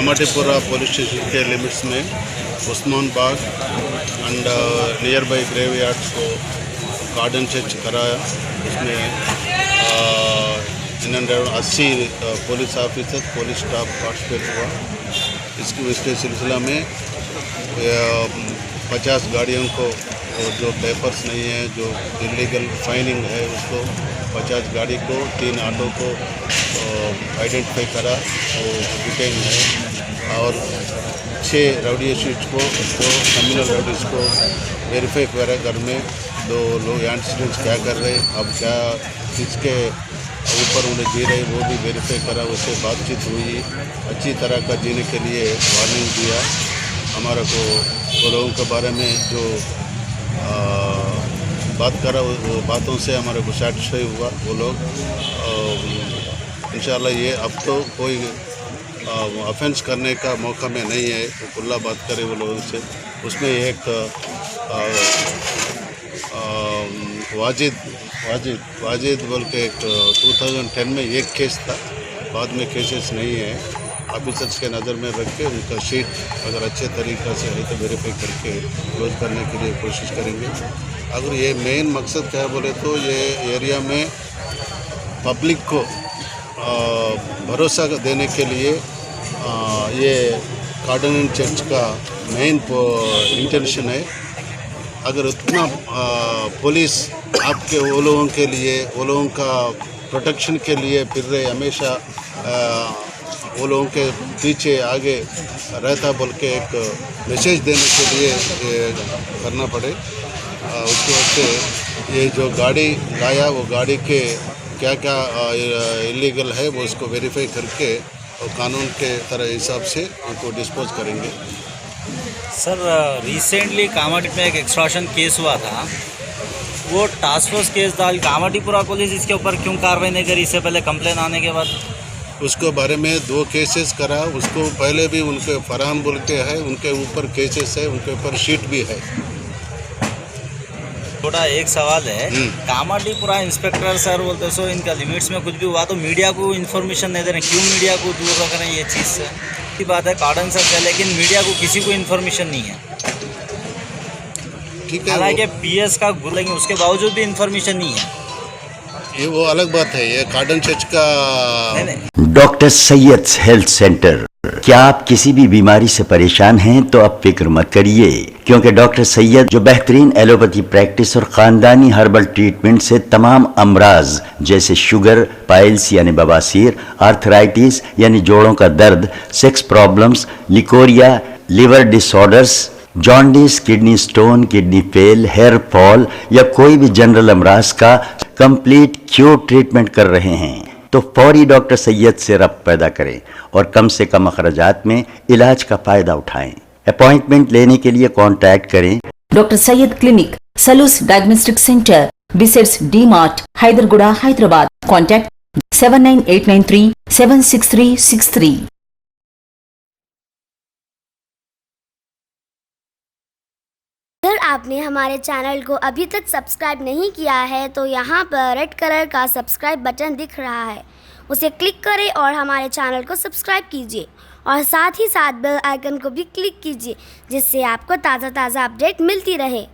Kamathipura police station के limits में Usman Bagh and nearby graveyards को गार्डन सर्च कराया। उसमें इन 80 police officer police staff participate हुआ। इसके सिलसिला में 50 गाड़ियों को जो पेपर्स नहीं है, जो इलीगल फाइनिंग है, उसको 50 गाड़ी को 3 ऑटो को आइडेंटिफाई करा, वो डिटेन है। और 6 राउडी शीट्स को, जो कम्युनल राउडीज को वेरीफाई करा घर में 2 लोग एंटीसीडेंट्स क्या कर रहे, अब क्या किसके ऊपर उन्हें जी रहे, वो भी वेरीफाई करा। उससे बातचीत हुई, अच्छी तरह का जीने के लिए वार्निंग दिया। हमारा को वो लोगों के बारे में जो बात करा, वो बातों से हमारे को सेटिस्फाई हुआ वो लोग। इंशाल्लाह ये अब तो कोई ऑफेंस करने का मौका में नहीं है, वो खुला बात करे वो लोगों से। उसमें एक वाजिद बोल के एक 2010 में एक केस था, बाद में केसेस नहीं है। ऑफिसर्स के नज़र में रख के उनका शीट अगर अच्छे तरीक़ा से है तो वेरीफाई करके क्लोज करने के लिए कोशिश करेंगे। अगर ये मेन मकसद क्या है बोले तो ये एरिया में पब्लिक को भरोसा देने के लिए ये गार्डन एंड चर्च का मेन इंटेंशन है। अगर उतना पुलिस आपके वो लोगों के लिए, वो लोगों का प्रोटेक्शन के लिए फिर रहे, हमेशा वो लोगों के पीछे आगे रहता बोल के एक मैसेज देने के लिए ये करना पड़े। उसके वास्ते ये जो गाड़ी लाया, वो गाड़ी के क्या क्या इलीगल है वो उसको वेरीफाई करके और कानून के तरह हिसाब से उनको डिस्पोज करेंगे। सर, रिसेंटली कामाटी में एक एक्सट्रॉशन केस हुआ था, वो टास्क फोर्स केस डाल कामाटीपुरा पुलिस इसके ऊपर क्यों कार्रवाई नहीं करी इससे पहले कंप्लेन आने के बाद? उसके बारे में 2 केसेस करा, उसको पहले भी उनके फरहान बोल के है, उनके ऊपर केसेस है, उनके ऊपर शीट भी है। थोड़ा एक सवाल है, कामाटीपुरा इंस्पेक्टर सर बोलते सो इनका लिमिट्स में कुछ भी हुआ तो मीडिया को इन्फॉर्मेशन नहीं दे रहे, क्यों मीडिया को दूर रख रहे हैं? ये चीज़ से की बात है, गार्डन सर्च है लेकिन मीडिया को किसी को इन्फॉर्मेशन नहीं है। ठीक है, हालांकि पीएस का गुरु, लेकिन उसके बावजूद भी इन्फॉर्मेशन नहीं है। ये वो अलग बात है, ये गार्डन चर्च का। Doctor Syed health centre. क्या आप किसी भी बीमारी से परेशान हैं तो अब फिक्र मत करिए, क्योंकि डॉक्टर सैयद जो बेहतरीन एलोपैथी प्रैक्टिस और खानदानी हर्बल ट्रीटमेंट से तमाम अमराज जैसे शुगर, पाइल्स यानी बवासीर, आर्थराइटिस यानी जोड़ों का दर्द, sex problems, leucorrhoea, liver disorders, jaundice, kidney stone, kidney fail, hair fall या कोई भी जनरल अमराज का कंप्लीट क्योर ट्रीटमेंट कर रहे हैं, तो फौरी डॉक्टर सैयद से रब्त पैदा करें और कम से कम अखराजात में इलाज का फायदा उठाएं। अपॉइंटमेंट लेने के लिए कांटेक्ट करें डॉक्टर सैयद क्लिनिक, सलूस डायग्नोस्टिक सेंटर, बिसेट्स D mart, Hyderguda, Hyderabad. Contact 79893 76363। अगर आपने हमारे चैनल को अभी तक सब्सक्राइब नहीं किया है तो यहाँ पर रेड कलर का सब्सक्राइब बटन दिख रहा है, उसे क्लिक करें और हमारे चैनल को सब्सक्राइब कीजिए और साथ ही साथ बेल आइकन को भी क्लिक कीजिए, जिससे आपको ताज़ा अपडेट मिलती रहे।